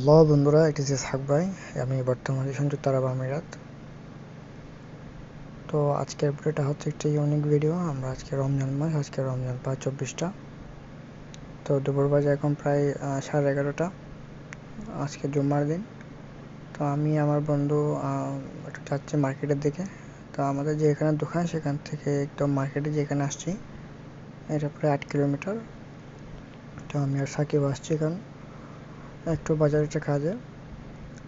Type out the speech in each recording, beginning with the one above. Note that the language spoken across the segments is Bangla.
হ্যালো বন্ধুরা, ইট ইজ ইসহাক ভাই। আমি বর্তমানে সংযুক্ত আরব আমিরাত। তো আজকের ভিডিওটা হচ্ছে একটি ইউনিক ভিডিও। আমরা আজকে রমজান মাস, আজকে রমজান 5/24টা। তো দুপুর বাজে এখন প্রায় 11:30। আজকে জুম্মার দিন। তো আমি আমার বন্ধু একটু যাচ্ছি মার্কেটের দিকে। তো আমাদের যে এখানে দোকান, সেখান থেকে একদম মার্কেটে যেখানে আসছি এটা প্রায় 8 কিলোমিটার। তো আমি আর সাকিব আসছি এখন একটু বাজারের কাজে।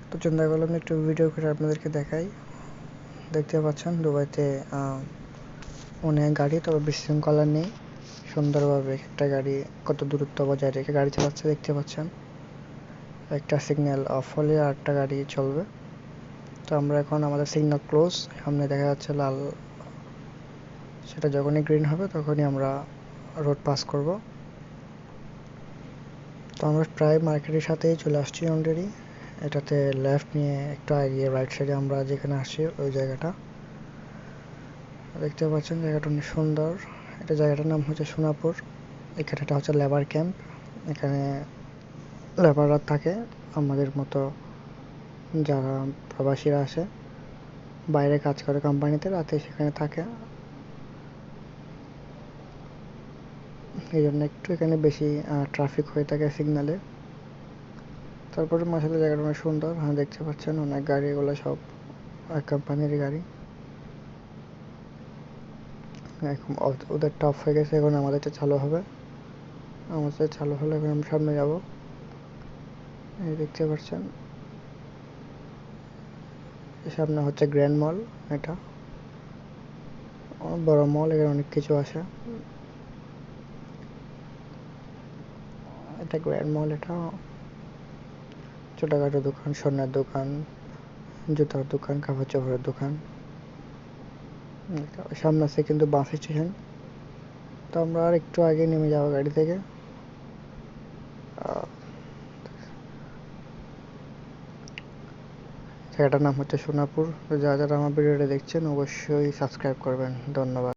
তো চিন্তা করলাম একটু ভিডিও করে আপনাদেরকে দেখাই। দেখতে পাচ্ছেন দুবাইতে অনেক গাড়ি, তবে বিশৃঙ্খলা নেই। সুন্দরভাবে একটা গাড়ি কত দূরত্ব বজায় রেখে গাড়ি চালাচ্ছে দেখতে পাচ্ছেন। একটা সিগন্যাল অফ হলে আরেকটা গাড়ি চলবে। তো আমরা এখন আমাদের সিগন্যাল ক্লোজ, সামনে দেখা যাচ্ছে লাল, সেটা যখনই গ্রিন হবে তখনই আমরা রোড পাস করব। তো আমরা প্রায় মার্কেটের সাথেই চলে আসছি অলরেডি। এটাতে লেফট নিয়ে একটু এগিয়ে রাইট সাইডে আমরা যেখানে আসছি ওই জায়গাটা দেখতে পাচ্ছেন। জায়গাটা অনেক সুন্দর। এটা জায়গাটার নাম হচ্ছে সোনাপুর। এখানে এটা হচ্ছে লেবার ক্যাম্প। এখানে লেবাররা থাকে আমাদের মতো, যারা প্রবাসীরা আসে বাইরে কাজ করে কোম্পানিতে, রাতে সেখানে থাকে। এই জন্য একটু এখানে বেশি ট্রাফিক হয়ে থাকে সিগনালে। তারপরে মাসাল্লাহ জায়গাটা অনেক সুন্দর। দেখতে পাচ্ছেন অনেক গাড়ি, এগুলো সব কোম্পানির গাড়ি। এখন ওদের টপ হয়ে গেছে, এখন আমাদেরটা চালু হবে। আমাদের চালু হলে এখন আমরা সামনে যাব। এই দেখতে পাচ্ছেন সামনে হচ্ছে গ্র্যান্ড মল। এটা বড় মল, এখানে অনেক কিছু আছে। এটা গ্র্যান্ড মল। এটা ছোটখাটো দোকান, স্বর্ণের দোকান, জুতার দোকান, কাপড় চোপড়ের দোকান। সামনে আছে কিন্তু বাস স্টেশন। তো আমরা আর একটু আগে নেমে যাবো গাড়ি থেকে। জায়গাটার নাম হচ্ছে সোনাপুর। যারা যারা আমার ভিডিওটা দেখছেন অবশ্যই সাবস্ক্রাইব করবেন। ধন্যবাদ।